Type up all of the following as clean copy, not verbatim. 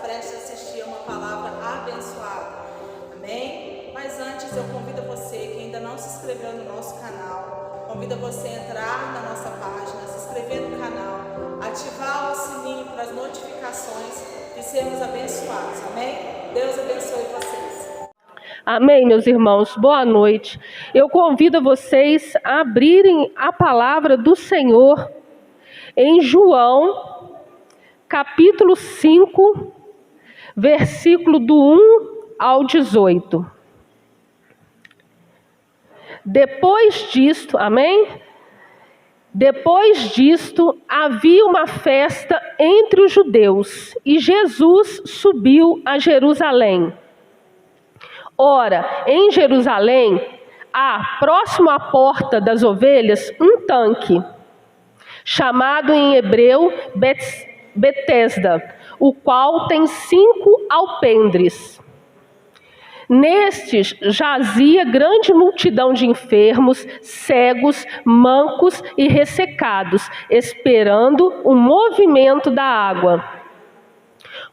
prestes a assistir a uma palavra abençoada. Amém? Mas antes eu convido você que ainda não se inscreveu no nosso canal, convido você a entrar na nossa página, se inscrever no canal, ativar o sininho para as notificações de sermos abençoados. Amém? Deus abençoe vocês. Amém, meus irmãos. Boa noite. Eu convido vocês a abrirem a palavra do Senhor em João, capítulo 5, versículo do 1 ao 18. Depois disto, amém? Depois disto, havia uma festa entre os judeus, e Jesus subiu a Jerusalém. Ora, em Jerusalém, há, próximo à porta das ovelhas, um tanque, chamado em hebreu Betesda, o qual tem 5 alpendres. Nestes jazia grande multidão de enfermos, cegos, mancos e ressecados, esperando o movimento da água.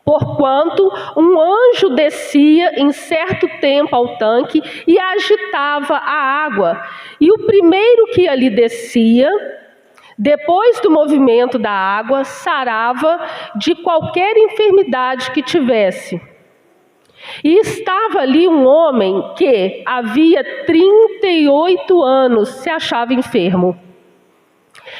Porquanto um anjo descia em certo tempo ao tanque e agitava a água, e o primeiro que ali descia, depois do movimento da água, sarava de qualquer enfermidade que tivesse. E estava ali um homem que havia 38 anos se achava enfermo.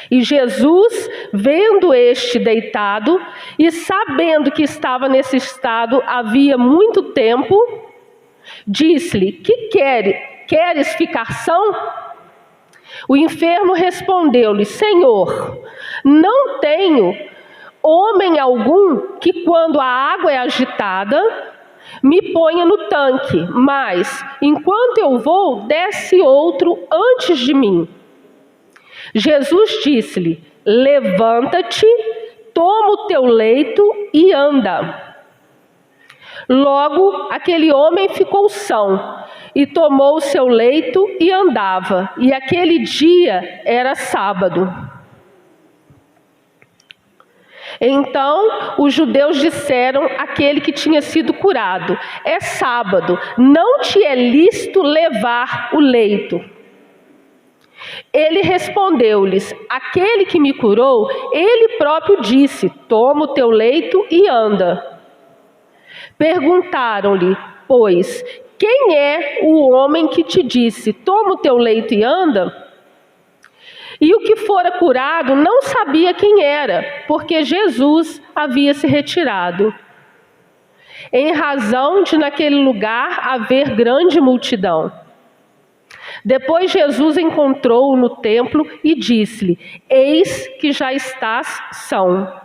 E Jesus, vendo este deitado e sabendo que estava nesse estado havia muito tempo, disse-lhe: que queres ficar são? O enfermo respondeu-lhe: Senhor, não tenho homem algum que, quando a água é agitada, me ponha no tanque, mas, enquanto eu vou, desce outro antes de mim. Jesus disse-lhe: levanta-te, toma o teu leito e anda. Logo, aquele homem ficou são, e tomou o seu leito e andava. E aquele dia era sábado. Então os judeus disseram àquele que tinha sido curado: é sábado, não te é lícito levar o leito. Ele respondeu-lhes: aquele que me curou, ele próprio disse: toma o teu leito e anda. Perguntaram-lhe, pois, quem é o homem que te disse: toma o teu leito e anda? E o que fora curado não sabia quem era, porque Jesus havia se retirado, em razão de naquele lugar haver grande multidão. Depois Jesus encontrou-o no templo e disse-lhe: eis que já estás são.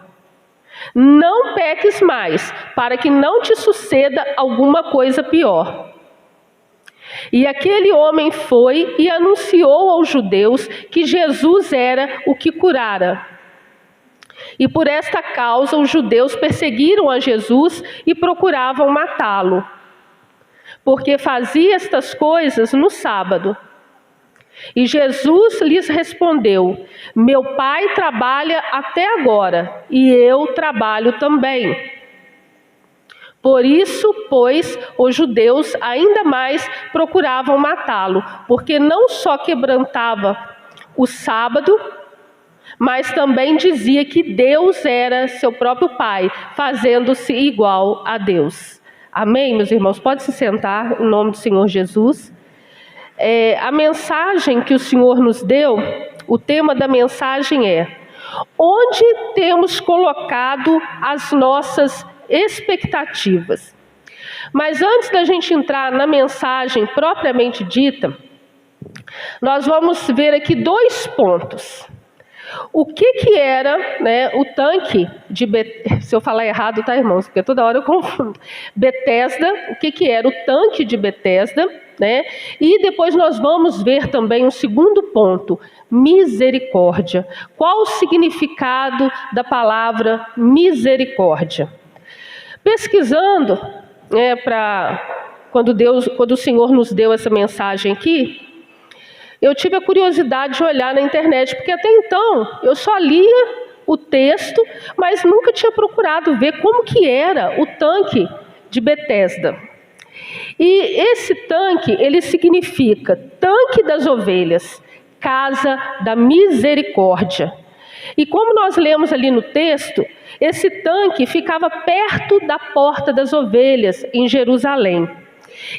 Não peques mais, para que não te suceda alguma coisa pior. E aquele homem foi e anunciou aos judeus que Jesus era o que curara. E por esta causa os judeus perseguiram a Jesus e procuravam matá-lo, porque fazia estas coisas no sábado. E Jesus lhes respondeu: meu Pai trabalha até agora, e eu trabalho também. Por isso, pois, os judeus ainda mais procuravam matá-lo, porque não só quebrantava o sábado, mas também dizia que Deus era seu próprio Pai, fazendo-se igual a Deus. Amém, meus irmãos? Pode se sentar, em nome do Senhor Jesus. A mensagem que o Senhor nos deu, o tema da mensagem é: onde temos colocado as nossas expectativas? Mas antes da gente entrar na mensagem propriamente dita, nós vamos ver aqui 2 pontos. O que era, o tanque de Betesda? Se eu falar errado, tá, irmãos? Porque toda hora eu confundo. Betesda, o que era o tanque de Betesda, E depois nós vamos ver também um segundo ponto: misericórdia. Qual o significado da palavra misericórdia? Pesquisando, quando o Senhor nos deu essa mensagem aqui, eu tive a curiosidade de olhar na internet, porque até então eu só lia o texto, mas nunca tinha procurado ver como que era o tanque de Betesda. E esse tanque, ele significa tanque das ovelhas, casa da misericórdia. E como nós lemos ali no texto, esse tanque ficava perto da porta das ovelhas, em Jerusalém.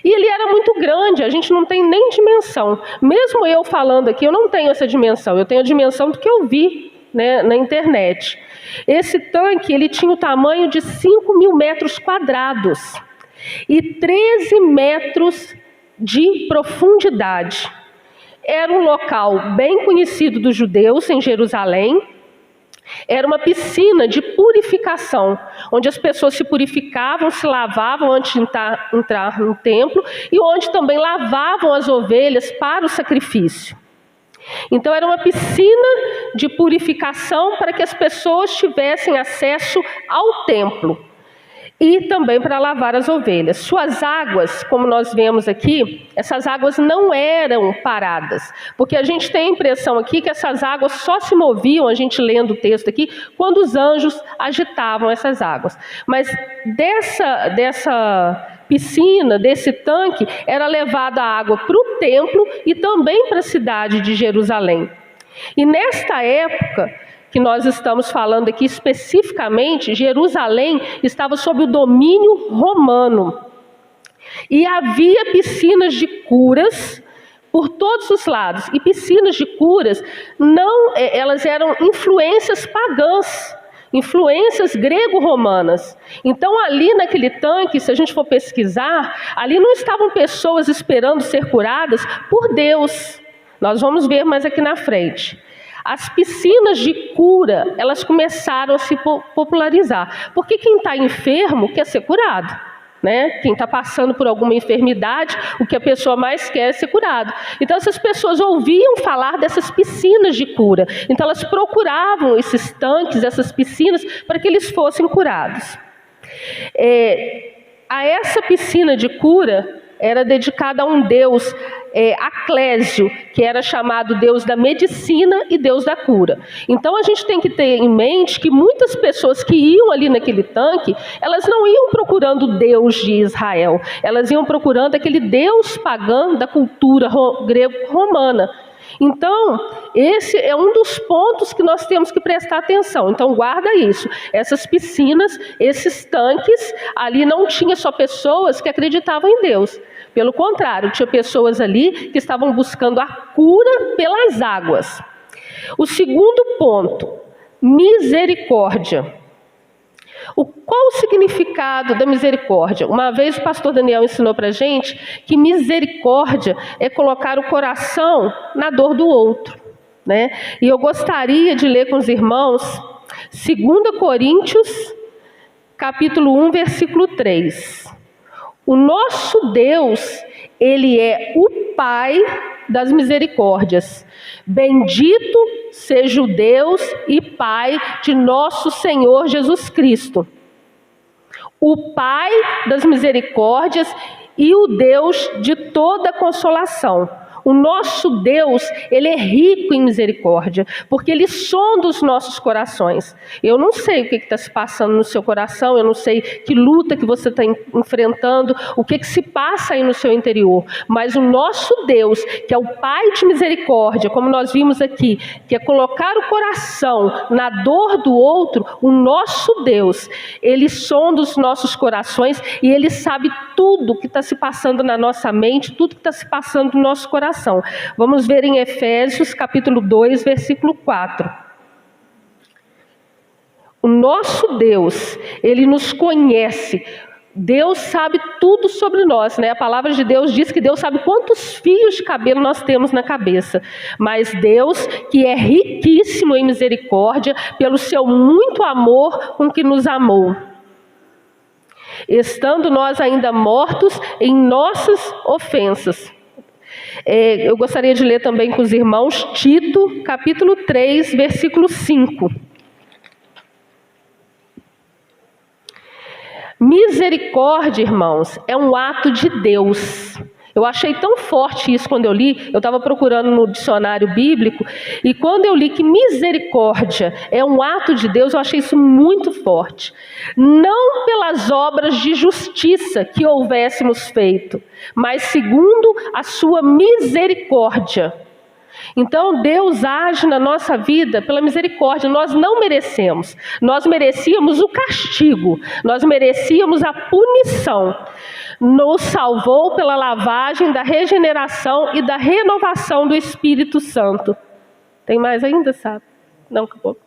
E ele era muito grande, a gente não tem nem dimensão. Mesmo eu falando aqui, eu não tenho essa dimensão, eu tenho a dimensão do que eu vi, né, na internet. Esse tanque, ele tinha o tamanho de 5.000 metros quadrados e 13 metros de profundidade. Era um local bem conhecido dos judeus em Jerusalém. Era uma piscina de purificação, onde as pessoas se purificavam, se lavavam antes de entrar no templo, e onde também lavavam as ovelhas para o sacrifício. Então era uma piscina de purificação para que as pessoas tivessem acesso ao templo. E também para lavar as ovelhas. Suas águas, como nós vemos aqui, essas águas não eram paradas, porque a gente tem a impressão aqui que essas águas só se moviam, a gente lendo o texto aqui, quando os anjos agitavam essas águas. Mas dessa piscina, desse tanque, era levada a água para o templo e também para a cidade de Jerusalém. E nesta época que nós estamos falando aqui especificamente, Jerusalém estava sob o domínio romano. E havia piscinas de curas por todos os lados. E piscinas de curas, elas eram influências pagãs, influências grego-romanas. Então ali naquele tanque, se a gente for pesquisar, ali não estavam pessoas esperando ser curadas por Deus. Nós vamos ver mais aqui na frente. As piscinas de cura, elas começaram a se popularizar. Porque quem está enfermo quer ser curado, né? Quem está passando por alguma enfermidade, o que a pessoa mais quer é ser curado. Então essas pessoas ouviam falar dessas piscinas de cura. Então elas procuravam esses tanques, essas piscinas, para que eles fossem curados. A essa piscina de cura era dedicada a um deus, Aclésio, que era chamado Deus da medicina e Deus da cura. Então a gente tem que ter em mente que muitas pessoas que iam ali naquele tanque, elas não iam procurando o Deus de Israel, elas iam procurando aquele Deus pagão da cultura grego-romana. Então, esse é um dos pontos que nós temos que prestar atenção. Então, guarda isso. Essas piscinas, esses tanques, ali não tinha só pessoas que acreditavam em Deus. Pelo contrário, tinha pessoas ali que estavam buscando a cura pelas águas. O segundo ponto, misericórdia. Qual o significado da misericórdia? Uma vez o pastor Daniel ensinou para a gente que misericórdia é colocar o coração na dor do outro, né? E eu gostaria de ler com os irmãos 2 Coríntios, capítulo 1, versículo 3. O nosso Deus, Ele é o Pai das misericórdias. Bendito seja o Deus e Pai de nosso Senhor Jesus Cristo, o Pai das misericórdias e o Deus de toda consolação. O nosso Deus, Ele é rico em misericórdia, porque Ele sonda os nossos corações. Eu não sei o que está se passando no seu coração, eu não sei que luta que você está enfrentando, o que se passa aí no seu interior. Mas o nosso Deus, que é o Pai de misericórdia, como nós vimos aqui, que é colocar o coração na dor do outro, o nosso Deus, Ele sonda os nossos corações e Ele sabe tudo que está se passando na nossa mente, tudo que está se passando no nosso coração. Vamos ver em Efésios capítulo 2, versículo 4. O nosso Deus, Ele nos conhece. Deus sabe tudo sobre nós, né? A palavra de Deus diz que Deus sabe quantos fios de cabelo nós temos na cabeça. Mas Deus, que é riquíssimo em misericórdia, pelo seu muito amor com que nos amou, estando nós ainda mortos em nossas ofensas. Eu gostaria de ler também com os irmãos Tito, capítulo 3, versículo 5. Misericórdia, irmãos, é um ato de Deus. Eu achei tão forte isso quando eu li. Eu estava procurando no dicionário bíblico, e quando eu li que misericórdia é um ato de Deus, eu achei isso muito forte. Não pelas obras de justiça que houvéssemos feito, mas segundo a sua misericórdia. Então Deus age na nossa vida pela misericórdia. Nós não merecemos. Nós merecíamos o castigo. Nós merecíamos a punição. Nos salvou pela lavagem da regeneração e da renovação do Espírito Santo. Tem mais ainda, sabe? Não, acabou.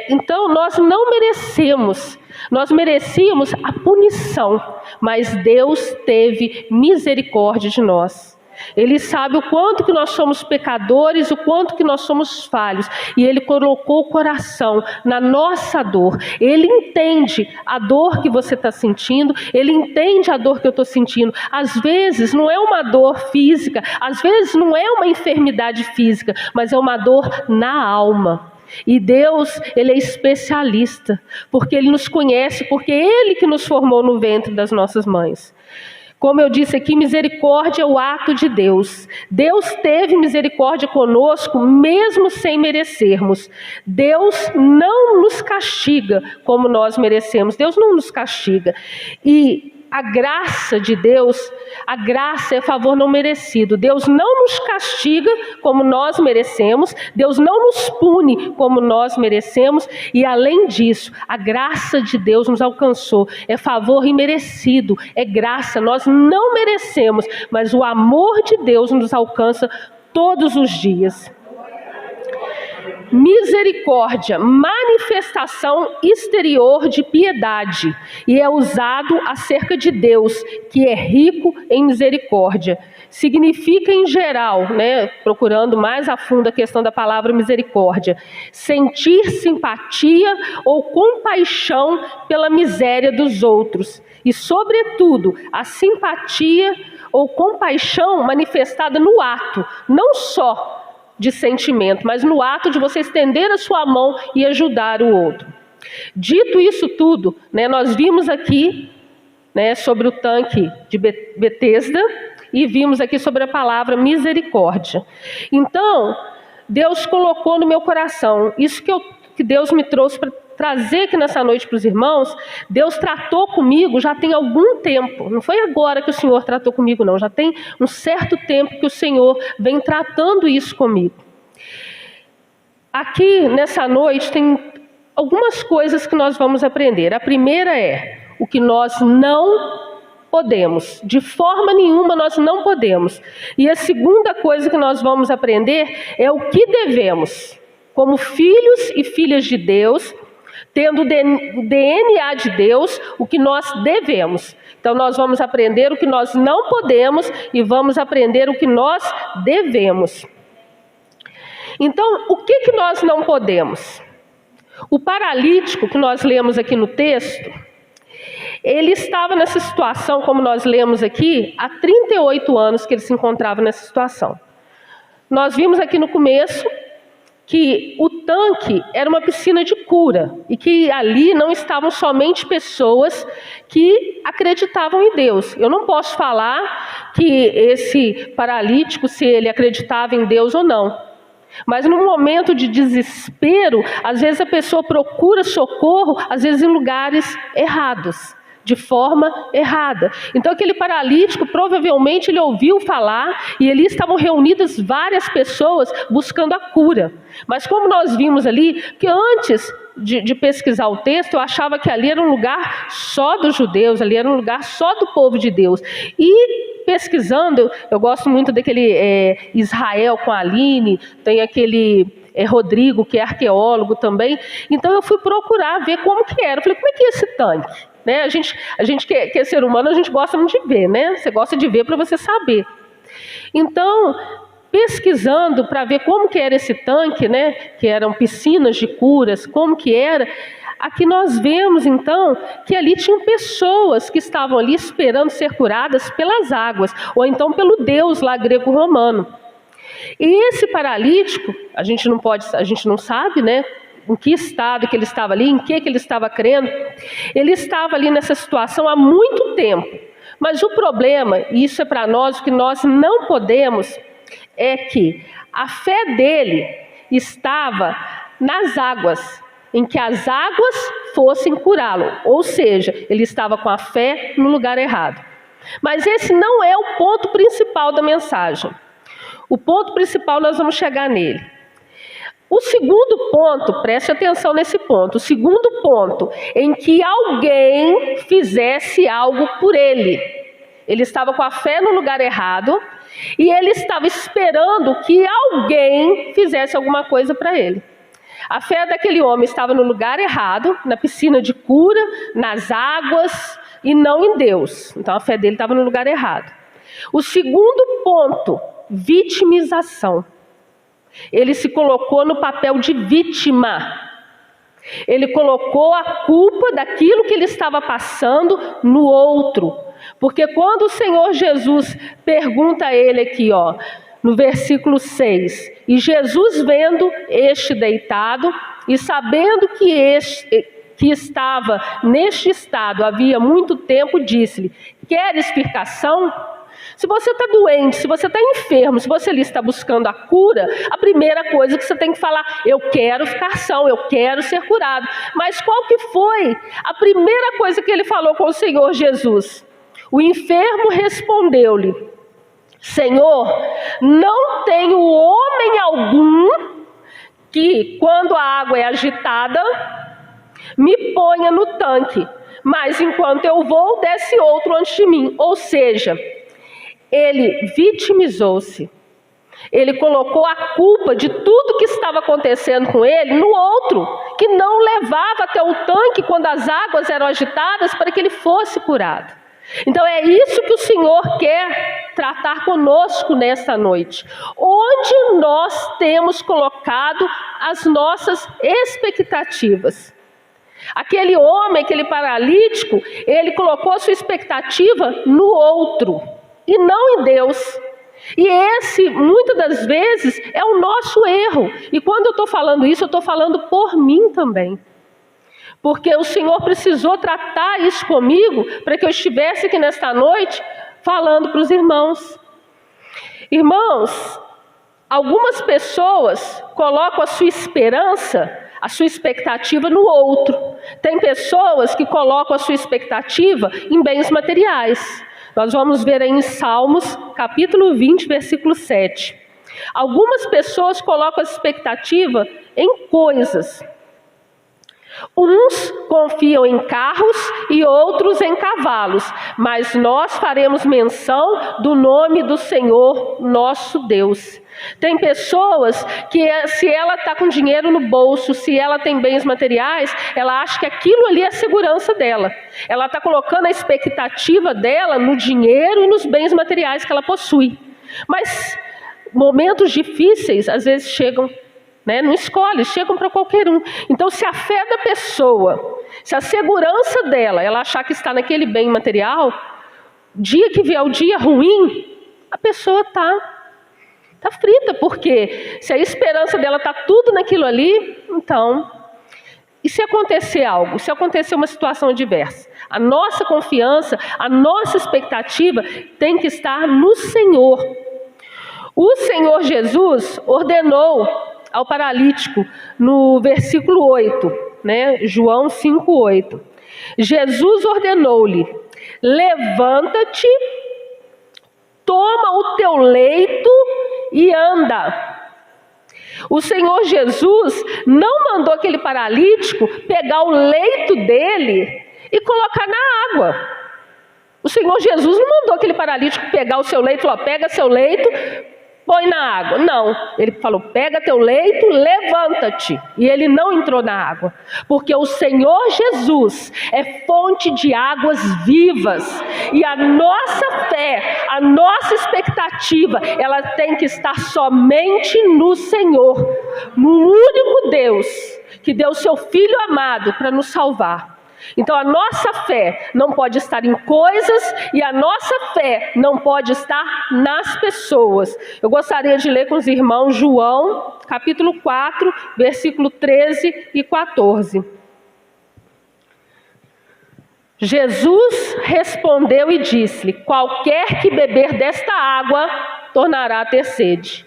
Então nós não merecemos. Nós merecíamos a punição, mas Deus teve misericórdia de nós. Ele sabe o quanto que nós somos pecadores, o quanto que nós somos falhos. E Ele colocou o coração na nossa dor. Ele entende a dor que você está sentindo. Ele entende a dor que eu estou sentindo. Às vezes não é uma dor física. Às vezes não é uma enfermidade física. Mas é uma dor na alma. E Deus, Ele é especialista. Porque Ele nos conhece. Porque Ele que nos formou no ventre das nossas mães. Como eu disse aqui, misericórdia é o ato de Deus. Deus teve misericórdia conosco, mesmo sem merecermos. Deus não nos castiga como nós merecemos. Deus não nos castiga. E a graça de Deus, a graça é favor não merecido. Deus não nos castiga como nós merecemos. Deus não nos pune como nós merecemos. E além disso, a graça de Deus nos alcançou. É favor imerecido, é graça. Nós não merecemos, mas o amor de Deus nos alcança todos os dias. Misericórdia, manifestação exterior de piedade, e é usado acerca de Deus, que é rico em misericórdia. Significa em geral, procurando mais a fundo a questão da palavra misericórdia, sentir simpatia ou compaixão pela miséria dos outros, e sobretudo a simpatia ou compaixão manifestada no ato, não só de sentimento, mas no ato de você estender a sua mão e ajudar o outro. Dito isso tudo, nós vimos aqui sobre o tanque de Betesda e vimos aqui sobre a palavra misericórdia. Então, Deus colocou no meu coração, isso que Deus me trouxe para trazer aqui nessa noite para os irmãos. Deus tratou comigo já tem algum tempo, não foi agora que o Senhor tratou comigo não, já tem um certo tempo que o Senhor vem tratando isso comigo. Aqui nessa noite tem algumas coisas que nós vamos aprender. A primeira é o que nós não podemos, de forma nenhuma nós não podemos. E a segunda coisa que nós vamos aprender é o que devemos, como filhos e filhas de Deus, tendo o DNA de Deus, o que nós devemos. Então nós vamos aprender o que nós não podemos e vamos aprender o que nós devemos. Então, o que nós não podemos? O paralítico que nós lemos aqui no texto, ele estava nessa situação, como nós lemos aqui, há 38 anos que ele se encontrava nessa situação. Nós vimos aqui no começo que o tanque era uma piscina de cura e que ali não estavam somente pessoas que acreditavam em Deus. Eu não posso falar que esse paralítico, se ele acreditava em Deus ou não. Mas num momento de desespero, às vezes a pessoa procura socorro, às vezes em lugares errados, de forma errada. Então aquele paralítico, provavelmente ele ouviu falar e ali estavam reunidas várias pessoas buscando a cura. Mas como nós vimos ali, que antes de pesquisar o texto, eu achava que ali era um lugar só dos judeus, ali era um lugar só do povo de Deus. E pesquisando, eu gosto muito daquele Israel com a Aline, tem aquele Rodrigo, que é arqueólogo também. Então eu fui procurar ver como que era. Eu falei, como é que é esse tanque? A gente que é ser humano, a gente gosta muito de ver, Você gosta de ver para você saber. Então, pesquisando para ver como que era esse tanque, que eram piscinas de curas, como que era, aqui nós vemos então que ali tinham pessoas que estavam ali esperando ser curadas pelas águas, ou então pelo Deus lá grego-romano. E esse paralítico, a gente não sabe, em que estado que ele estava ali, em que ele estava crendo. Ele estava ali nessa situação há muito tempo, Mas o problema, e isso é para nós, o que nós não podemos, é que a fé dele estava nas águas, em que as águas fossem curá-lo. Ou seja, ele estava com a fé no lugar errado. Mas esse não é o ponto principal da mensagem. O ponto principal nós vamos chegar nele. O segundo ponto, preste atenção nesse ponto, o segundo ponto, em que alguém fizesse algo por ele. Ele estava com a fé no lugar errado e ele estava esperando que alguém fizesse alguma coisa para ele. A fé daquele homem estava no lugar errado, na piscina de cura, nas águas e não em Deus. Então a fé dele estava no lugar errado. O segundo ponto, vitimização. Ele se colocou no papel de vítima. Ele colocou a culpa daquilo que ele estava passando no outro. Porque quando o Senhor Jesus pergunta a ele aqui, no versículo 6, e Jesus vendo este deitado e sabendo que estava neste estado havia muito tempo, disse-lhe: queres explicação? Se você está doente, se você está enfermo, se você ali está buscando a cura, a primeira coisa que você tem que falar: eu quero ficar são, eu quero ser curado. Mas qual que foi a primeira coisa que ele falou com o Senhor Jesus? O enfermo respondeu-lhe: Senhor, não tenho homem algum que, quando a água é agitada, me ponha no tanque, mas enquanto eu vou, desce outro antes de mim. Ou seja, ele vitimizou-se. Ele colocou a culpa de tudo que estava acontecendo com ele no outro, que não levava até o tanque quando as águas eram agitadas para que ele fosse curado. Então é isso que o Senhor quer tratar conosco nesta noite. Onde nós temos colocado as nossas expectativas? Aquele homem, aquele paralítico, ele colocou a sua expectativa no outro e não em Deus. E esse, muitas das vezes, é o nosso erro. E quando eu estou falando isso, eu estou falando por mim também. Porque o Senhor precisou tratar isso comigo para que eu estivesse aqui nesta noite falando para os irmãos. Irmãos, algumas pessoas colocam a sua esperança, a sua expectativa no outro. Tem pessoas que colocam a sua expectativa em bens materiais. Nós vamos ver aí em Salmos, capítulo 20, versículo 7. Algumas pessoas colocam a expectativa em coisas. Uns confiam em carros e outros em cavalos, mas nós faremos menção do nome do Senhor nosso Deus. Tem pessoas que, se ela está com dinheiro no bolso, se ela tem bens materiais, ela acha que aquilo ali é a segurança dela. Ela está colocando a expectativa dela no dinheiro e nos bens materiais que ela possui. Mas momentos difíceis às vezes chegam, não escolhe, chegam para qualquer um. Então, se a fé da pessoa, se a segurança dela, ela achar que está naquele bem material, dia que vier o dia ruim, a pessoa está frita, porque se a esperança dela está tudo naquilo ali, então, e se acontecer algo, se acontecer uma situação adversa? A nossa confiança, a nossa expectativa tem que estar no Senhor. O Senhor Jesus ordenou ao paralítico no versículo 8, João 5:8. Jesus ordenou-lhe: levanta-te, toma o teu leito e anda. O Senhor Jesus não mandou aquele paralítico pegar o leito dele e colocar na água. O Senhor Jesus não mandou aquele paralítico pegar o seu leito e falou: pega seu leito, põe na água. Não, ele falou: pega teu leito, levanta-te. E ele não entrou na água, porque o Senhor Jesus é fonte de águas vivas. E a nossa fé, a nossa expectativa, ela tem que estar somente no Senhor, no único Deus que deu o seu Filho amado para nos salvar. Então a nossa fé não pode estar em coisas e a nossa fé não pode estar nas pessoas. Eu gostaria de ler com os irmãos João, capítulo 4, versículo 13 e 14. Jesus respondeu e disse-lhe: qualquer que beber desta água tornará a ter sede.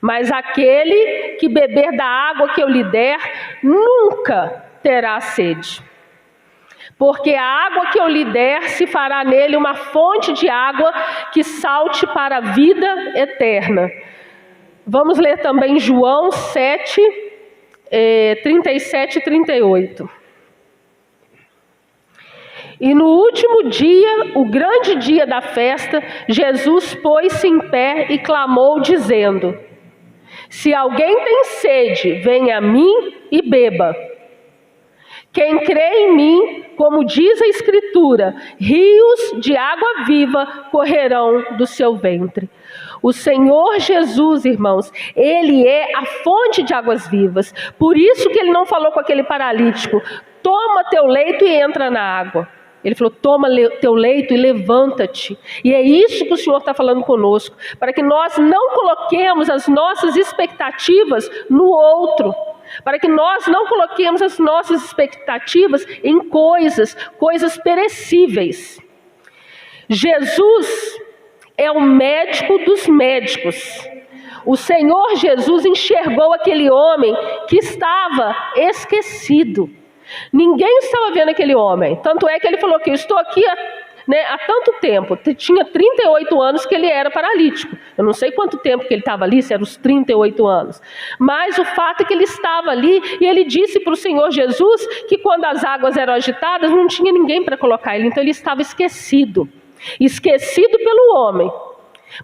Mas aquele que beber da água que eu lhe der, nunca terá sede. Porque a água que eu lhe der se fará nele uma fonte de água que salte para a vida eterna. Vamos ler também João 7, 37 e 38. E no último dia, o grande dia da festa, Jesus pôs-se em pé e clamou, dizendo: se alguém tem sede, venha a mim e beba. Quem crê em mim, como diz a Escritura, rios de água viva correrão do seu ventre. O Senhor Jesus, irmãos, Ele é a fonte de águas vivas. Por isso que Ele não falou com aquele paralítico: toma teu leito e entra na água. Ele falou: toma teu leito e levanta-te. E é isso que o Senhor está falando conosco, para que nós não coloquemos as nossas expectativas no outro, para que nós não coloquemos as nossas expectativas em coisas perecíveis. Jesus é o médico dos médicos. O Senhor Jesus enxergou aquele homem que estava esquecido. Ninguém estava vendo aquele homem. Tanto é que ele falou que eu estou aqui há tanto tempo. Tinha 38 anos que ele era paralítico. Eu não sei quanto tempo que ele estava ali, se eram os 38 anos. Mas o fato é que ele estava ali e ele disse para o Senhor Jesus que quando as águas eram agitadas não tinha ninguém para colocar ele. Então ele estava esquecido. Esquecido pelo homem.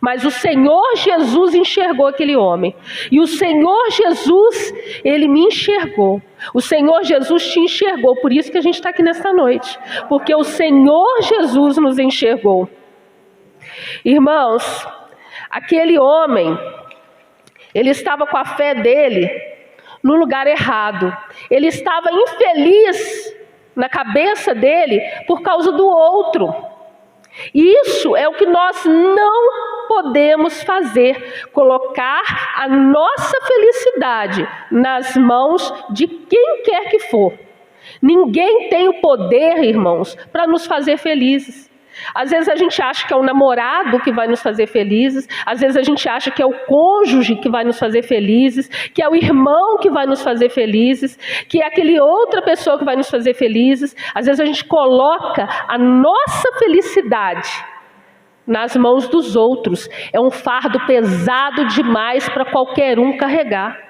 Mas o Senhor Jesus enxergou aquele homem. E o Senhor Jesus, Ele me enxergou. O Senhor Jesus te enxergou. Por isso que a gente está aqui nesta noite. Porque o Senhor Jesus nos enxergou. Irmãos, aquele homem, ele estava com a fé dele no lugar errado. Ele estava infeliz na cabeça dele por causa do outro. Isso é o que nós não podemos fazer, colocar a nossa felicidade nas mãos de quem quer que for. Ninguém tem o poder, irmãos, para nos fazer felizes. Às vezes a gente acha que é o namorado que vai nos fazer felizes, às vezes a gente acha que é o cônjuge que vai nos fazer felizes, que é o irmão que vai nos fazer felizes, que é aquele outra pessoa que vai nos fazer felizes. Às vezes a gente coloca a nossa felicidade nas mãos dos outros. É um fardo pesado demais para qualquer um carregar.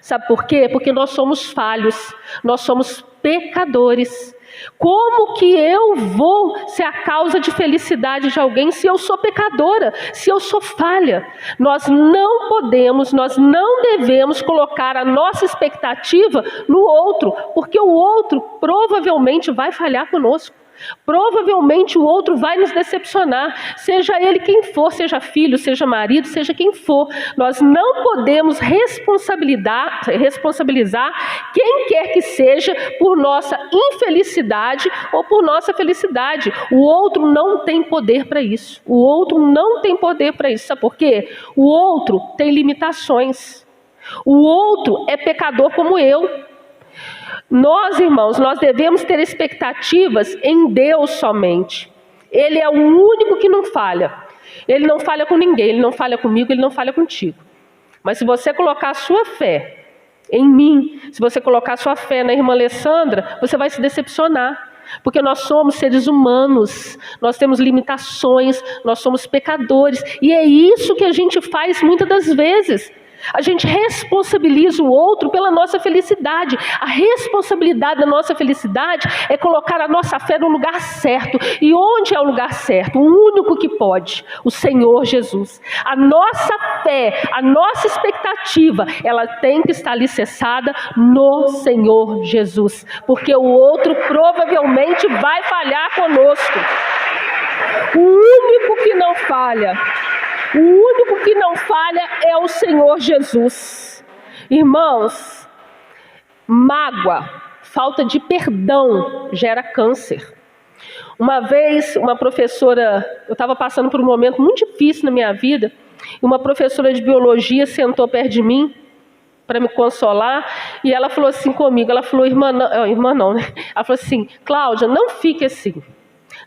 Sabe por quê? Porque nós somos falhos, nós somos pecadores. Como que eu vou ser a causa de felicidade de alguém se eu sou pecadora, se eu sou falha? Nós não podemos, nós não devemos colocar a nossa expectativa no outro, porque o outro provavelmente vai falhar conosco. Provavelmente o outro vai nos decepcionar, seja ele quem for, seja filho, seja marido, seja quem for. Nós não podemos responsabilizar quem quer que seja por nossa infelicidade ou por nossa felicidade. O outro não tem poder para isso. O outro não tem poder para isso. Sabe por quê? O outro tem limitações. O outro é pecador como eu. Nós, irmãos, nós devemos ter expectativas em Deus somente. Ele é o único que não falha. Ele não falha com ninguém, Ele não falha comigo, Ele não falha contigo. Mas se você colocar a sua fé em mim, se você colocar a sua fé na irmã Alessandra, você vai se decepcionar. Porque nós somos seres humanos, nós temos limitações, nós somos pecadores. E é isso que a gente faz muitas das vezes. A gente responsabiliza o outro pela nossa felicidade. A responsabilidade da nossa felicidade é colocar a nossa fé no lugar certo. E onde é o lugar certo? O único que pode, o Senhor Jesus. A nossa fé, a nossa expectativa, ela tem que estar alicerçada no Senhor Jesus. Porque o outro provavelmente vai falhar conosco. O único que não falha, o único que não falha é o Senhor Jesus. Irmãos, mágoa, falta de perdão gera câncer. Uma vez, uma professora, eu estava passando por um momento muito difícil na minha vida, e uma professora de biologia sentou perto de mim para me consolar, e ela falou assim comigo, ela falou, irmã não, né? Ela falou assim, Cláudia, não fique assim.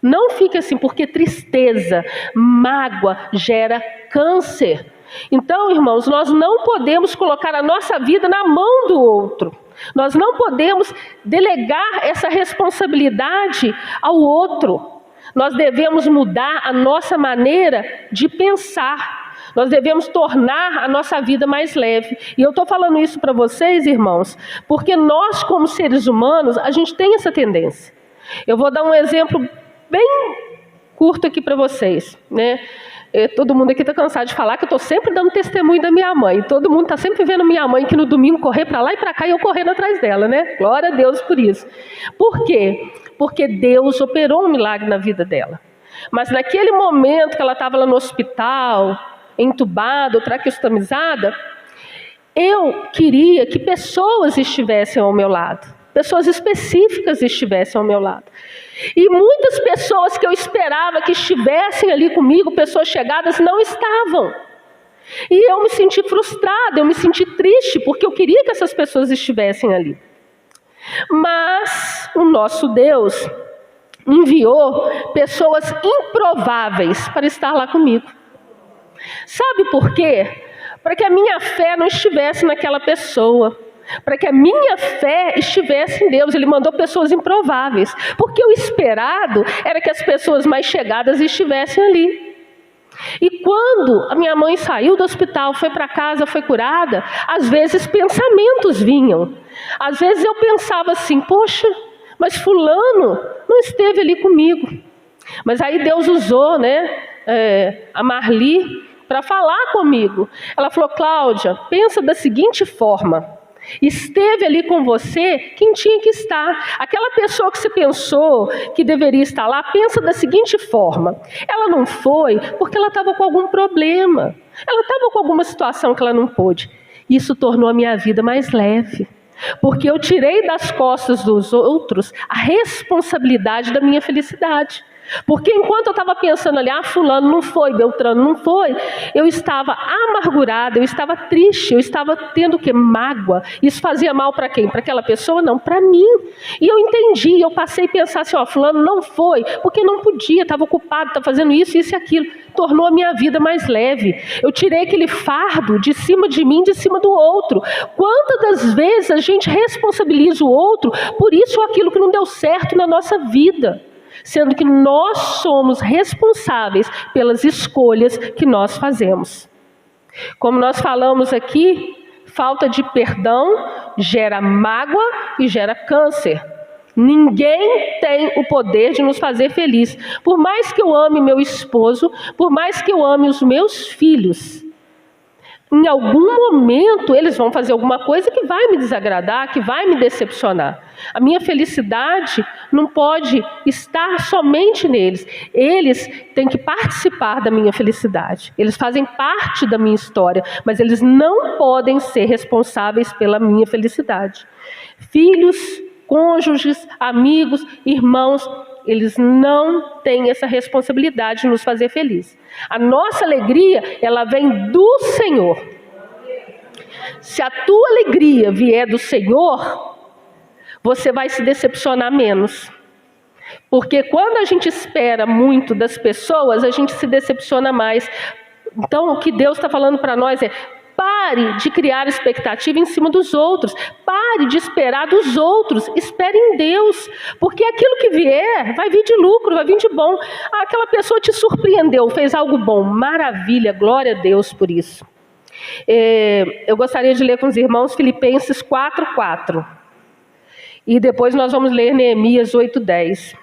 Não fique assim, porque tristeza, mágoa gera câncer. Então, irmãos, nós não podemos colocar a nossa vida na mão do outro. Nós não podemos delegar essa responsabilidade ao outro. Nós devemos mudar a nossa maneira de pensar. Nós devemos tornar a nossa vida mais leve. E eu estou falando isso para vocês, irmãos, porque nós, como seres humanos, a gente tem essa tendência. Eu vou dar um exemplo bem curto aqui para vocês, né? Todo mundo aqui está cansado de falar que eu estou sempre dando testemunho da minha mãe. Todo mundo está sempre vendo minha mãe que no domingo correr para lá e para cá e eu correndo atrás dela, né? Glória a Deus por isso. Por quê? Porque Deus operou um milagre na vida dela. Mas naquele momento que ela estava lá no hospital, entubada, traqueostomizada, eu queria que pessoas estivessem ao meu lado. Pessoas específicas estivessem ao meu lado. E muitas pessoas que eu esperava que estivessem ali comigo, pessoas chegadas, não estavam. E eu me senti frustrada, eu me senti triste, porque eu queria que essas pessoas estivessem ali. Mas o nosso Deus enviou pessoas improváveis para estar lá comigo. Sabe por quê? Para que a minha fé não estivesse naquela pessoa. Para que a minha fé estivesse em Deus. Ele mandou pessoas improváveis. Porque o esperado era que as pessoas mais chegadas estivessem ali. E quando a minha mãe saiu do hospital, foi para casa, foi curada, às vezes pensamentos vinham. Às vezes eu pensava assim, poxa, mas fulano não esteve ali comigo. Mas aí Deus usou, né, a Marli para falar comigo. Ela falou, Cláudia, pensa da seguinte forma. Esteve ali com você quem tinha que estar. Aquela pessoa que você pensou que deveria estar lá, pensa da seguinte forma. Ela não foi porque ela estava com algum problema. Ela estava com alguma situação que ela não pôde. Isso tornou a minha vida mais leve. Porque eu tirei das costas dos outros a responsabilidade da minha felicidade. Porque enquanto eu estava pensando ali, fulano não foi, Beltrano não foi, eu estava amargurada, eu estava triste, eu estava tendo o quê? Mágoa. Isso fazia mal para quem? Para aquela pessoa? Não, para mim. E eu entendi, eu passei a pensar assim, fulano não foi, porque não podia, estava ocupado, estava fazendo isso, isso e aquilo. Tornou a minha vida mais leve. Eu tirei aquele fardo de cima de mim, de cima do outro. Quantas das vezes a gente responsabiliza o outro por isso ou aquilo que não deu certo na nossa vida? Sendo que nós somos responsáveis pelas escolhas que nós fazemos. Como nós falamos aqui, falta de perdão gera mágoa e gera câncer. Ninguém tem o poder de nos fazer feliz. Por mais que eu ame meu esposo, por mais que eu ame os meus filhos, em algum momento eles vão fazer alguma coisa que vai me desagradar, que vai me decepcionar. A minha felicidade não pode estar somente neles. Eles têm que participar da minha felicidade. Eles fazem parte da minha história, mas eles não podem ser responsáveis pela minha felicidade. Filhos, cônjuges, amigos, irmãos, eles não têm essa responsabilidade de nos fazer felizes. A nossa alegria, ela vem do Senhor. Se a tua alegria vier do Senhor, você vai se decepcionar menos. Porque quando a gente espera muito das pessoas, a gente se decepciona mais. Então, o que Deus está falando para nós é: pare de criar expectativa em cima dos outros. Pare de esperar dos outros. Espere em Deus. Porque aquilo que vier, vai vir de lucro, vai vir de bom. Aquela pessoa te surpreendeu, fez algo bom. Maravilha, glória a Deus por isso. Eu gostaria de ler com os irmãos Filipenses 4:4. E depois nós vamos ler Neemias 8:10.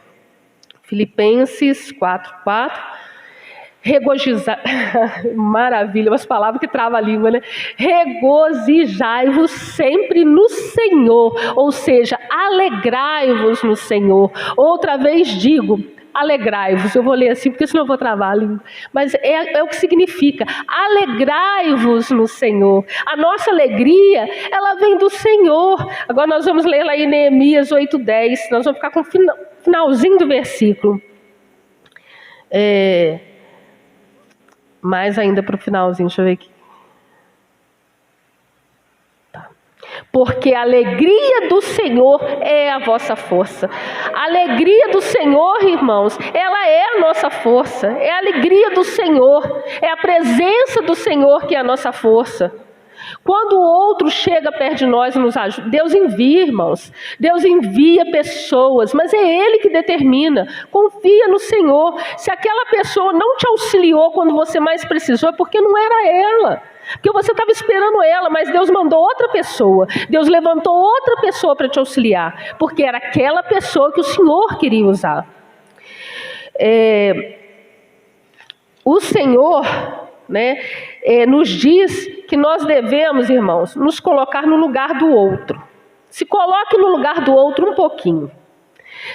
Filipenses 4:4. Regozijai, maravilha, umas palavras que travam a língua, né? Regozijai-vos sempre no Senhor, ou seja, alegrai-vos no Senhor. Outra vez digo, alegrai-vos. Eu vou ler assim, porque senão eu vou travar a língua. Mas é o que significa, alegrai-vos no Senhor. A nossa alegria, ela vem do Senhor. Agora nós vamos ler lá em Neemias 8:10, nós vamos ficar com o finalzinho do versículo. Mais ainda para o finalzinho, deixa eu ver aqui. Tá. Porque a alegria do Senhor é a vossa força. A alegria do Senhor, irmãos, ela é a nossa força. É a alegria do Senhor. É a presença do Senhor que é a nossa força. Quando o outro chega perto de nós e nos ajuda, Deus envia, irmãos. Deus envia pessoas, mas é Ele que determina. Confia no Senhor. Se aquela pessoa não te auxiliou quando você mais precisou, é porque não era ela. Porque você estava esperando ela, mas Deus mandou outra pessoa. Deus levantou outra pessoa para te auxiliar. Porque era aquela pessoa que o Senhor queria usar. O Senhor, nos diz que nós devemos, irmãos, nos colocar no lugar do outro. Se coloque no lugar do outro um pouquinho.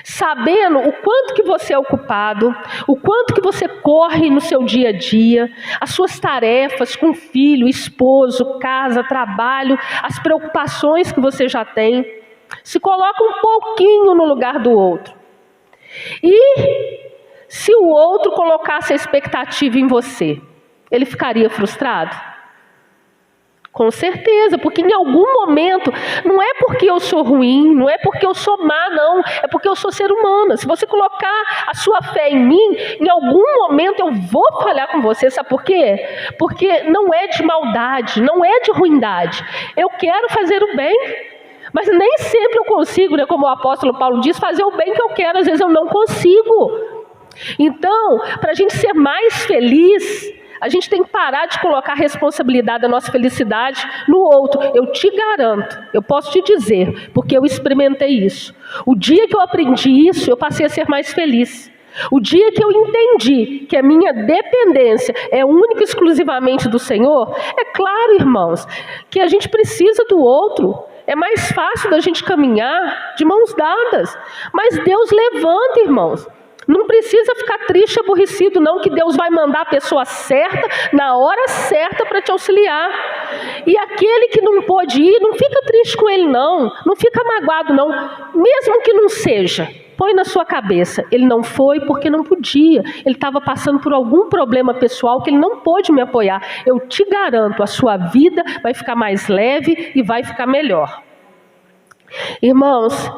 Sabendo o quanto que você é ocupado, o quanto que você corre no seu dia a dia, as suas tarefas com filho, esposo, casa, trabalho, as preocupações que você já tem. Se coloque um pouquinho no lugar do outro. E se o outro colocasse a expectativa em você, ele ficaria frustrado? Com certeza, porque em algum momento, não é porque eu sou ruim, não é porque eu sou má, não, é porque eu sou ser humana. Se você colocar a sua fé em mim, em algum momento eu vou falhar com você, sabe por quê? Porque não é de maldade, não é de ruindade. Eu quero fazer o bem, mas nem sempre eu consigo, como o apóstolo Paulo diz, fazer o bem que eu quero, às vezes eu não consigo. Então, para a gente ser mais feliz, a gente tem que parar de colocar a responsabilidade da nossa felicidade no outro. Eu te garanto, eu posso te dizer, porque eu experimentei isso. O dia que eu aprendi isso, eu passei a ser mais feliz. O dia que eu entendi que a minha dependência é única e exclusivamente do Senhor, é claro, irmãos, que a gente precisa do outro. É mais fácil da gente caminhar de mãos dadas. Mas Deus levanta, irmãos. Não precisa ficar triste, aborrecido, não, que Deus vai mandar a pessoa certa, na hora certa, para te auxiliar. E aquele que não pôde ir, não fica triste com ele, não. Não fica magoado, não. Mesmo que não seja, põe na sua cabeça. Ele não foi porque não podia. Ele estava passando por algum problema pessoal que ele não pôde me apoiar. Eu te garanto, a sua vida vai ficar mais leve e vai ficar melhor. Irmãos,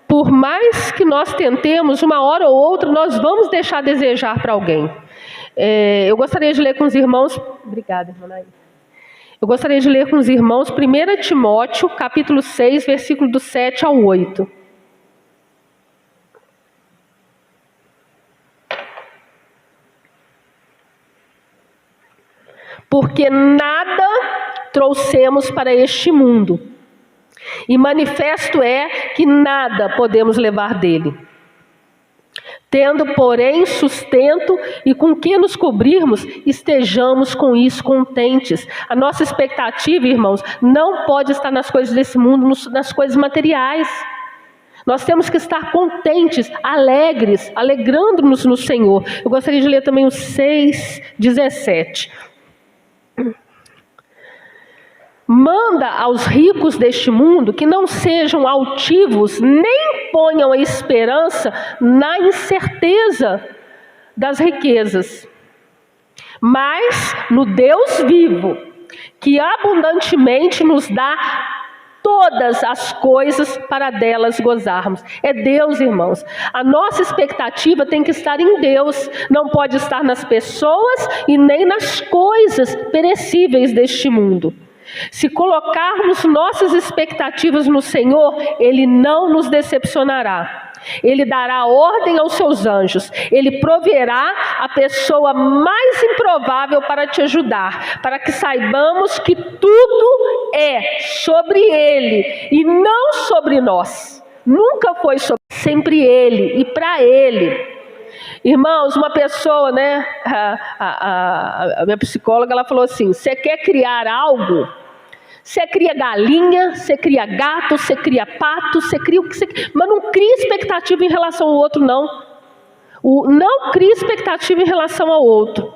por mais que nós tentemos, uma hora ou outra, nós vamos deixar a desejar para alguém. Eu gostaria de ler com os irmãos... Obrigada, irmã Naí. Eu gostaria de ler com os irmãos 1 Timóteo, capítulo 6, versículo do 7 ao 8. Porque nada trouxemos para este mundo, e manifesto é que nada podemos levar dele. Tendo, porém, sustento e com que nos cobrirmos, estejamos com isso contentes. A nossa expectativa, irmãos, não pode estar nas coisas desse mundo, nas coisas materiais. Nós temos que estar contentes, alegres, alegrando-nos no Senhor. Eu gostaria de ler também o 6:17. Manda aos ricos deste mundo que não sejam altivos, nem ponham a esperança na incerteza das riquezas, mas no Deus vivo, que abundantemente nos dá todas as coisas para delas gozarmos. É Deus, irmãos. A nossa expectativa tem que estar em Deus, não pode estar nas pessoas e nem nas coisas perecíveis deste mundo. Se colocarmos nossas expectativas no Senhor, Ele não nos decepcionará. Ele dará ordem aos seus anjos. Ele proverá a pessoa mais improvável para te ajudar, para que saibamos que tudo é sobre Ele e não sobre nós. Nunca foi sobre, sempre Ele e para Ele. Irmãos, uma pessoa, a minha psicóloga, ela falou assim: você quer criar algo? Você cria galinha, você cria gato, você cria pato, você cria o que você quer, mas não cria expectativa em relação ao outro, não. Não cria expectativa em relação ao outro.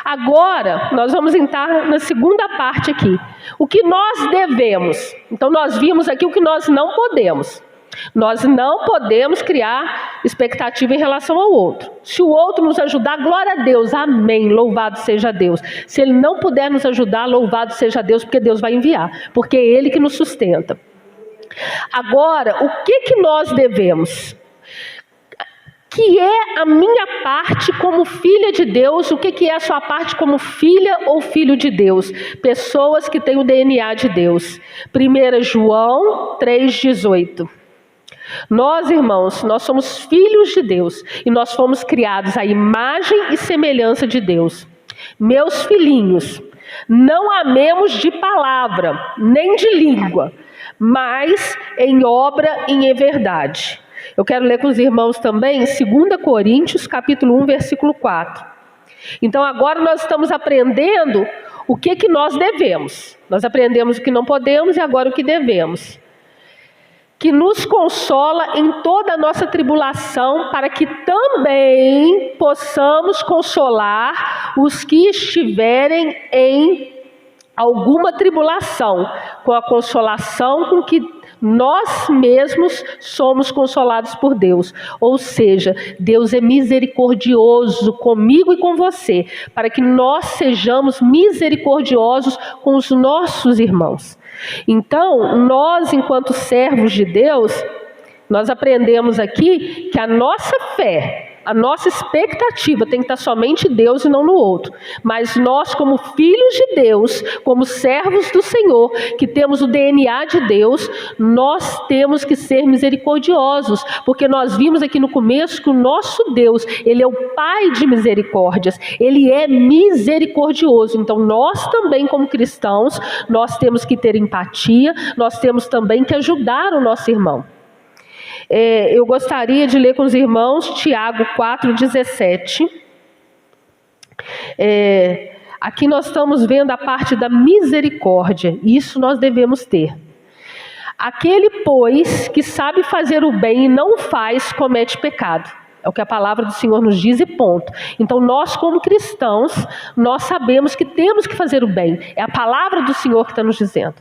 Agora, nós vamos entrar na segunda parte aqui. O que nós devemos. Então, nós vimos aqui o que nós não podemos. Nós não podemos criar expectativa em relação ao outro. Se o outro nos ajudar, glória a Deus, amém, louvado seja Deus. Se ele não puder nos ajudar, louvado seja Deus, porque Deus vai enviar, porque é Ele que nos sustenta. Agora, o que nós devemos? Que é a minha parte como filha de Deus, o que é a sua parte como filha ou filho de Deus? Pessoas que têm o DNA de Deus. 1 João 3,18. Nós, irmãos, nós somos filhos de Deus e nós fomos criados à imagem e semelhança de Deus. Meus filhinhos, não amemos de palavra, nem de língua, mas em obra e em verdade. Eu quero ler com os irmãos também 2 Coríntios, capítulo 1, versículo 4. Então agora nós estamos aprendendo o que nós devemos. Nós aprendemos o que não podemos e agora o que devemos. Que nos consola em toda a nossa tribulação, para que também possamos consolar os que estiverem em alguma tribulação, com a consolação com que nós mesmos somos consolados por Deus. Ou seja, Deus é misericordioso comigo e com você, para que nós sejamos misericordiosos com os nossos irmãos. Então, nós, enquanto servos de Deus, nós aprendemos aqui que a nossa fé, a nossa expectativa tem que estar somente em Deus e não no outro. Mas nós, como filhos de Deus, como servos do Senhor, que temos o DNA de Deus, nós temos que ser misericordiosos, porque nós vimos aqui no começo que o nosso Deus, Ele é o Pai de misericórdias, Ele é misericordioso. Então nós também, como cristãos, nós temos que ter empatia, nós temos também que ajudar o nosso irmão. Eu gostaria de ler com os irmãos Tiago 4,17. Aqui nós estamos vendo a parte da misericórdia. Isso nós devemos ter. Aquele, pois, que sabe fazer o bem e não faz, comete pecado. É o que a palavra do Senhor nos diz e ponto. Então nós, como cristãos, nós sabemos que temos que fazer o bem. É a palavra do Senhor que está nos dizendo.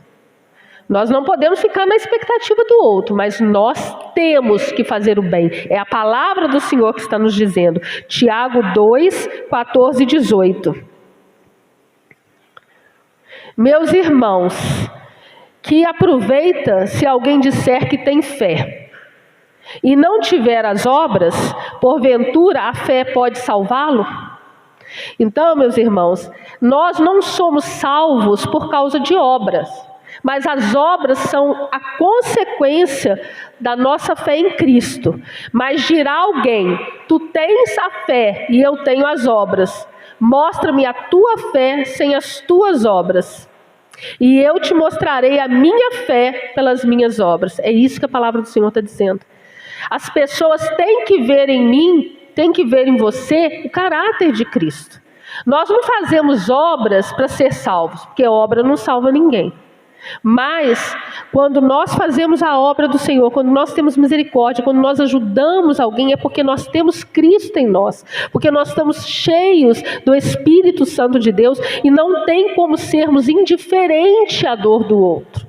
Nós não podemos ficar na expectativa do outro, mas nós temos que fazer o bem. É a palavra do Senhor que está nos dizendo. Tiago 2, 14 e 18. Meus irmãos, que aproveita se alguém disser que tem fé e não tiver as obras, porventura a fé pode salvá-lo? Então, meus irmãos, nós não somos salvos por causa de obras. Mas as obras são a consequência da nossa fé em Cristo. Mas dirá alguém: tu tens a fé e eu tenho as obras. Mostra-me a tua fé sem as tuas obras, e eu te mostrarei a minha fé pelas minhas obras. É isso que a palavra do Senhor está dizendo. As pessoas têm que ver em mim, têm que ver em você o caráter de Cristo. Nós não fazemos obras para ser salvos, porque a obra não salva ninguém. Mas quando nós fazemos a obra do Senhor, quando nós temos misericórdia, quando nós ajudamos alguém, é porque nós temos Cristo em nós, porque nós estamos cheios do Espírito Santo de Deus e não tem como sermos indiferentes à dor do outro.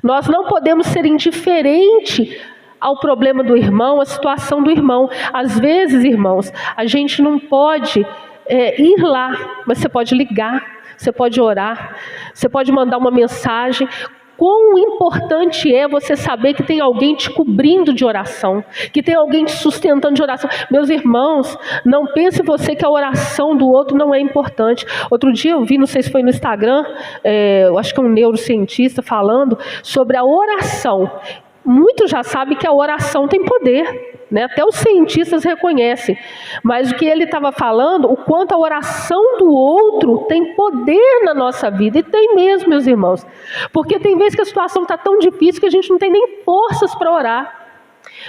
Nós não podemos ser indiferentes ao problema do irmão, à situação do irmão. Às vezes, irmãos, a gente não pode ir lá, mas você pode ligar. Você pode orar, você pode mandar uma mensagem. Quão importante é você saber que tem alguém te cobrindo de oração, que tem alguém te sustentando de oração. Meus irmãos, não pense você que a oração do outro não é importante. Outro dia eu vi, não sei se foi no Instagram, eu acho que é um neurocientista falando sobre a oração. Muitos já sabem que a oração tem poder, né? Até os cientistas reconhecem. Mas o que ele estava falando, o quanto a oração do outro tem poder na nossa vida. E tem mesmo, meus irmãos. Porque tem vezes que a situação está tão difícil que a gente não tem nem forças para orar.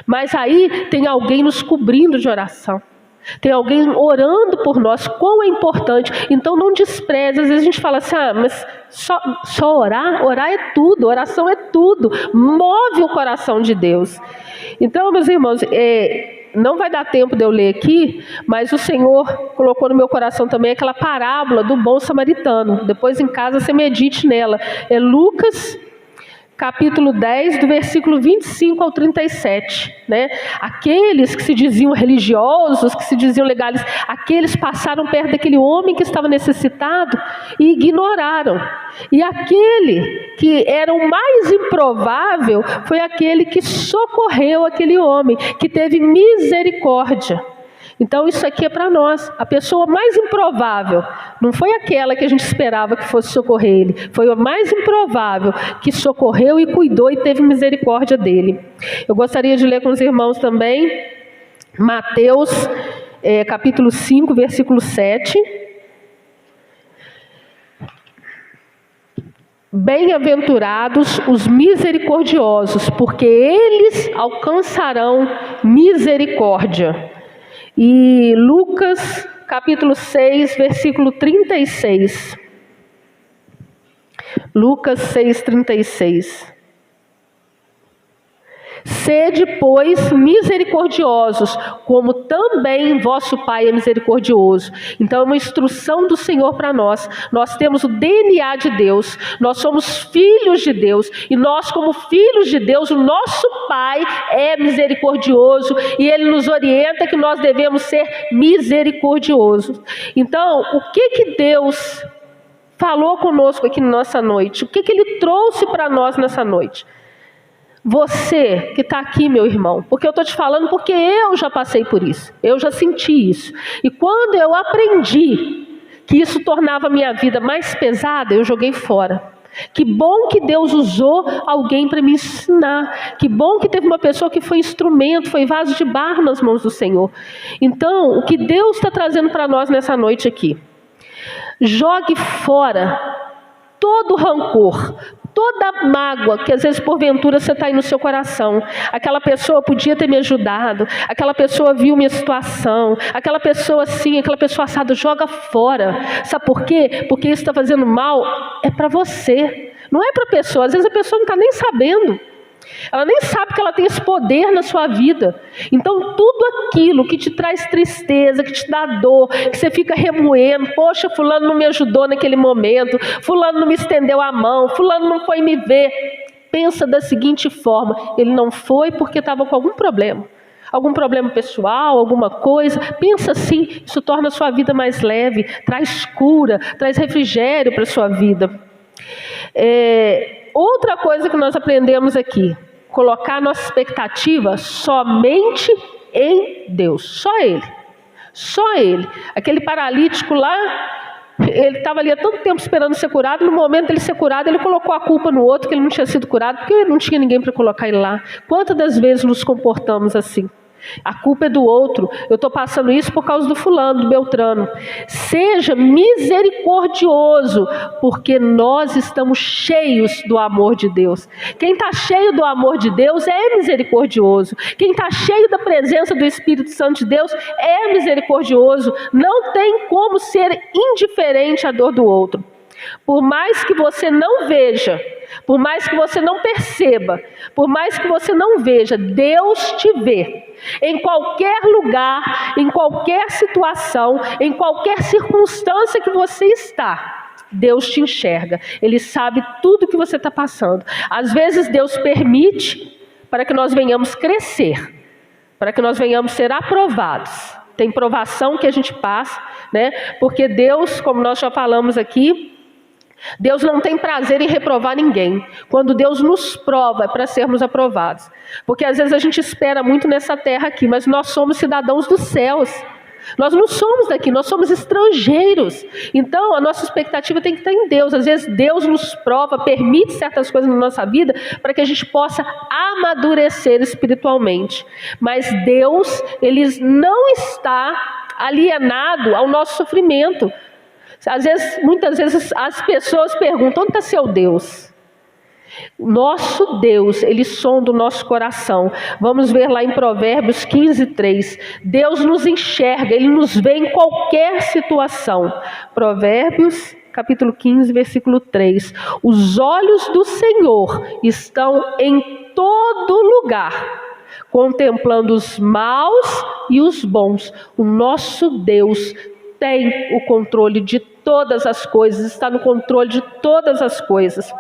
Mas aí tem alguém nos cobrindo de oração. Tem alguém orando por nós. Quão é importante. Então não despreze. Às vezes a gente fala assim, mas só orar? Orar é tudo, oração é tudo. Move o coração de Deus. Então, meus irmãos, não vai dar tempo de eu ler aqui, mas o Senhor colocou no meu coração também aquela parábola do bom samaritano. Depois em casa você medite nela. É Lucas capítulo 10, do versículo 25 ao 37, né? Aqueles que se diziam religiosos, que se diziam legais, aqueles passaram perto daquele homem que estava necessitado e ignoraram. E aquele que era o mais improvável foi aquele que socorreu aquele homem, que teve misericórdia. Então isso aqui é para nós. A pessoa mais improvável não foi aquela que a gente esperava que fosse socorrer ele. Foi o mais improvável que socorreu e cuidou e teve misericórdia dele. Eu gostaria de ler com os irmãos também Mateus capítulo 5, versículo 7. Bem-aventurados os misericordiosos, porque eles alcançarão misericórdia. E Lucas, capítulo 6, versículo 36. Lucas 6, 36. Sede, pois, misericordiosos, como também vosso Pai é misericordioso. Então é uma instrução do Senhor para nós. Nós temos o DNA de Deus, nós somos filhos de Deus, e nós, como filhos de Deus, o nosso Pai é misericordioso, e Ele nos orienta que nós devemos ser misericordiosos. Então, o que Deus falou conosco aqui nessa noite? O que Ele trouxe para nós nessa noite? Você que está aqui, meu irmão, porque eu estou te falando porque eu já passei por isso, eu já senti isso. E quando eu aprendi que isso tornava a minha vida mais pesada, eu joguei fora. Que bom que Deus usou alguém para me ensinar. Que bom que teve uma pessoa que foi instrumento, foi vaso de barro nas mãos do Senhor. Então, o que Deus está trazendo para nós nessa noite aqui? Jogue fora todo rancor, toda mágoa que às vezes porventura você está aí no seu coração. Aquela pessoa podia ter me ajudado, aquela pessoa viu minha situação, aquela pessoa assim, aquela pessoa assada, joga fora. Sabe por quê? Porque isso está fazendo mal, é para você, não é para a pessoa. Às vezes a pessoa não está nem sabendo, ela nem sabe que ela tem esse poder na sua vida. Então tudo aquilo que te traz tristeza, que te dá dor, que você fica remoendo, poxa, fulano não me ajudou naquele momento, fulano não me estendeu a mão, fulano não foi me ver. Pensa da seguinte forma: ele não foi porque estava com algum problema pessoal, alguma coisa. Pensa assim, isso torna a sua vida mais leve, traz cura, traz refrigério para a sua vida. Outra coisa que nós aprendemos aqui: colocar nossa expectativa somente em Deus. Só Ele. Aquele paralítico lá, ele estava ali há tanto tempo esperando ser curado. No momento dele ser curado, ele colocou a culpa no outro, que ele não tinha sido curado, porque não tinha ninguém para colocar ele lá. Quantas das vezes nos comportamos assim? A culpa é do outro. Eu estou passando isso por causa do fulano, do Beltrano. Seja misericordioso, porque nós estamos cheios do amor de Deus. Quem está cheio do amor de Deus é misericordioso. Quem está cheio da presença do Espírito Santo de Deus é misericordioso. Não tem como ser indiferente à dor do outro. Por mais que você não veja, por mais que você não perceba, por mais que você não veja, Deus te vê. Em qualquer lugar, em qualquer situação, em qualquer circunstância que você está, Deus te enxerga. Ele sabe tudo que você está passando. Às vezes Deus permite para que nós venhamos crescer, para que nós venhamos ser aprovados. Tem provação que a gente passa, né? Porque Deus, como nós já falamos aqui, Deus não tem prazer em reprovar ninguém. Quando Deus nos prova, é para sermos aprovados. Porque às vezes a gente espera muito nessa terra aqui, mas nós somos cidadãos dos céus. Nós não somos daqui, nós somos estrangeiros. Então a nossa expectativa tem que estar em Deus. Às vezes Deus nos prova, permite certas coisas na nossa vida para que a gente possa amadurecer espiritualmente. Mas Deus, Ele não está alienado ao nosso sofrimento. Muitas vezes as pessoas perguntam: onde está seu Deus? Nosso Deus, Ele sonda o nosso coração. Vamos ver lá em Provérbios 15:3. Deus nos enxerga, Ele nos vê em qualquer situação. Provérbios capítulo 15, versículo 3. Os olhos do Senhor estão em todo lugar, contemplando os maus e os bons. O nosso Deus tem o controle de todas as coisas, está no controle de todas as coisas.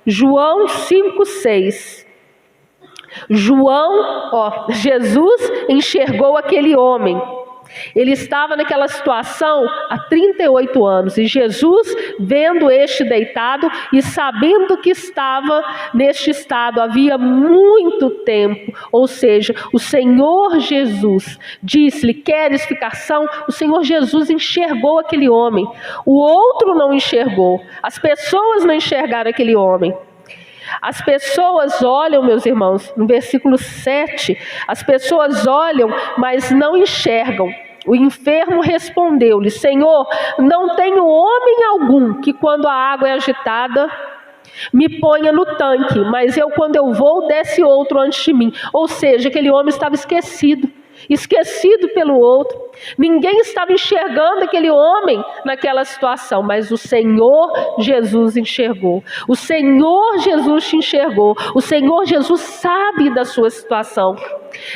João 5,6. Jesus enxergou aquele homem. Ele estava naquela situação há 38 anos. E Jesus, vendo este deitado e sabendo que estava neste estado havia muito tempo, ou seja, o Senhor Jesus disse-lhe: queres ficar são? O Senhor Jesus enxergou aquele homem. O outro não enxergou. As pessoas não enxergaram aquele homem. As pessoas olham, meus irmãos, no versículo 7, as pessoas olham, mas não enxergam. O enfermo respondeu-lhe: Senhor, não tenho homem algum que quando a água é agitada me ponha no tanque, mas quando eu vou, desce outro antes de mim. Ou seja, aquele homem estava esquecido pelo outro. Ninguém estava enxergando aquele homem naquela situação, mas o Senhor Jesus enxergou. O Senhor Jesus te enxergou. O Senhor Jesus sabe da sua situação.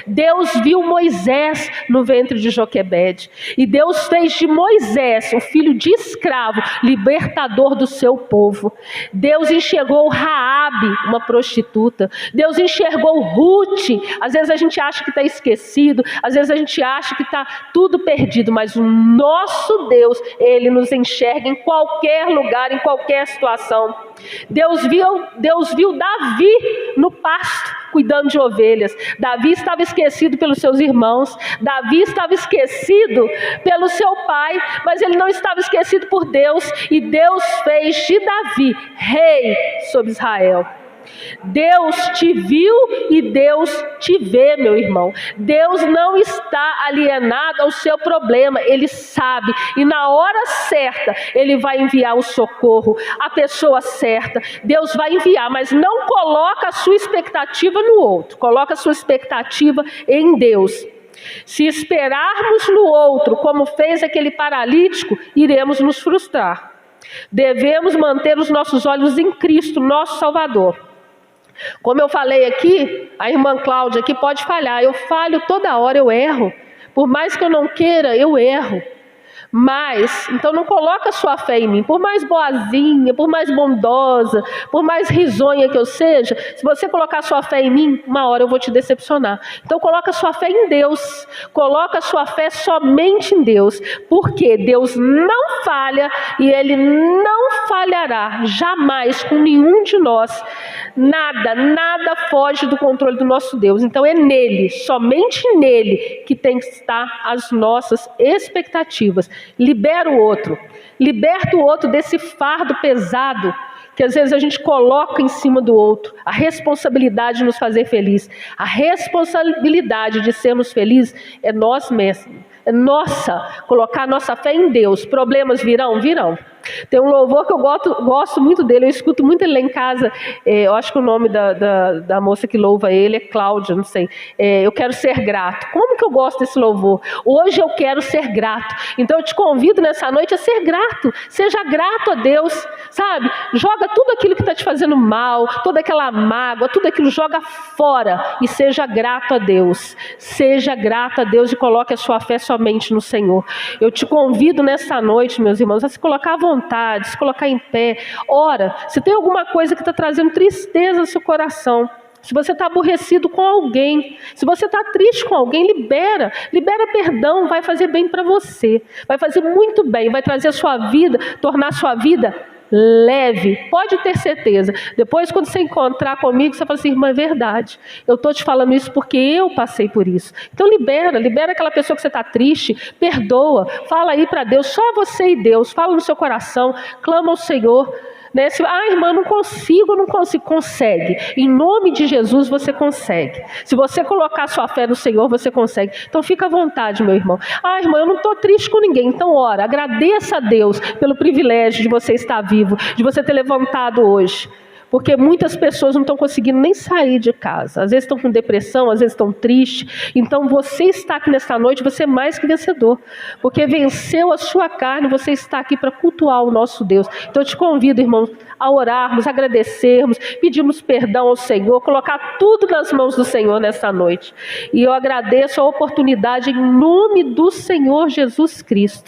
Deus viu Moisés no ventre de Joquebede, e Deus fez de Moisés o filho de escravo, libertador do seu povo. Deus enxergou Raabe, uma prostituta. Deus enxergou Ruth. Às vezes a gente acha que está esquecido, às vezes a gente acha que está tudo perdido, mas o nosso Deus, Ele nos enxerga em qualquer lugar, em qualquer situação. Deus viu Davi no pasto, cuidando de ovelhas. Davi estava esquecido pelos seus irmãos, Davi estava esquecido pelo seu pai, mas ele não estava esquecido por Deus, e Deus fez de Davi rei sobre Israel. Deus te viu e Deus te vê, meu irmão. Deus não está alienado ao seu problema, Ele sabe, e na hora certa Ele vai enviar o socorro, a pessoa certa. Deus vai enviar, mas não coloca a sua expectativa no outro, coloca a sua expectativa em Deus. Se esperarmos no outro, como fez aquele paralítico, iremos nos frustrar. Devemos manter os nossos olhos em Cristo, nosso Salvador. Como eu falei aqui, a irmã Cláudia aqui pode falhar. Eu falho toda hora, eu erro. Por mais que eu não queira, eu erro. Mas, então não coloca sua fé em mim. Por mais boazinha, por mais bondosa, por mais risonha que eu seja, se você colocar sua fé em mim, uma hora eu vou te decepcionar. Então coloca sua fé em Deus. Coloca sua fé somente em Deus. Porque Deus não falha e Ele não falhará jamais com nenhum de nós. Nada foge do controle do nosso Deus. Então é nele, somente nele, que tem que estar as nossas expectativas. Libera o outro, liberta o outro desse fardo pesado que às vezes a gente coloca em cima do outro. A responsabilidade de nos fazer feliz, a responsabilidade de sermos felizes é nós mesmos. É nossa, colocar nossa fé em Deus. Problemas virão? Virão. Tem um louvor que eu gosto muito dele, eu escuto muito ele lá em casa. Eu acho que o nome da moça que louva ele é Cláudia, não sei. Eu quero ser grato. Como que eu gosto desse louvor? Hoje eu quero ser grato. Então eu te convido nessa noite a ser grato. Seja grato a Deus, sabe? Joga tudo aquilo que está te fazendo mal, toda aquela mágoa, tudo aquilo joga fora e seja grato a Deus. Seja grato a Deus e coloque a sua fé somente no Senhor. Eu te convido nessa noite, meus irmãos, a se colocar à vontade, se colocar em pé. Ora, se tem alguma coisa que está trazendo tristeza ao seu coração, se você está aborrecido com alguém, se você está triste com alguém, libera perdão, vai fazer bem para você, vai fazer muito bem, vai trazer a sua vida, tornar a sua vida leve, pode ter certeza. Depois quando você encontrar comigo, você fala assim: irmã, é verdade, eu estou te falando isso porque eu passei por isso. Então libera aquela pessoa que você está triste, perdoa, fala aí para Deus, só você e Deus, fala no seu coração, clama ao Senhor. Irmã, não consigo, consegue. Em nome de Jesus você consegue. Se você colocar sua fé no Senhor, você consegue. Então fica à vontade, meu irmão. Irmã, eu não estou triste com ninguém. Então ora, agradeça a Deus pelo privilégio de você estar vivo, de você ter levantado hoje. Porque muitas pessoas não estão conseguindo nem sair de casa. Às vezes estão com depressão, às vezes estão tristes. Então você está aqui nesta noite, você é mais que vencedor. Porque venceu a sua carne, você está aqui para cultuar o nosso Deus. Então eu te convido, irmãos, a orarmos, agradecermos, pedirmos perdão ao Senhor, colocar tudo nas mãos do Senhor nesta noite. E eu agradeço a oportunidade em nome do Senhor Jesus Cristo.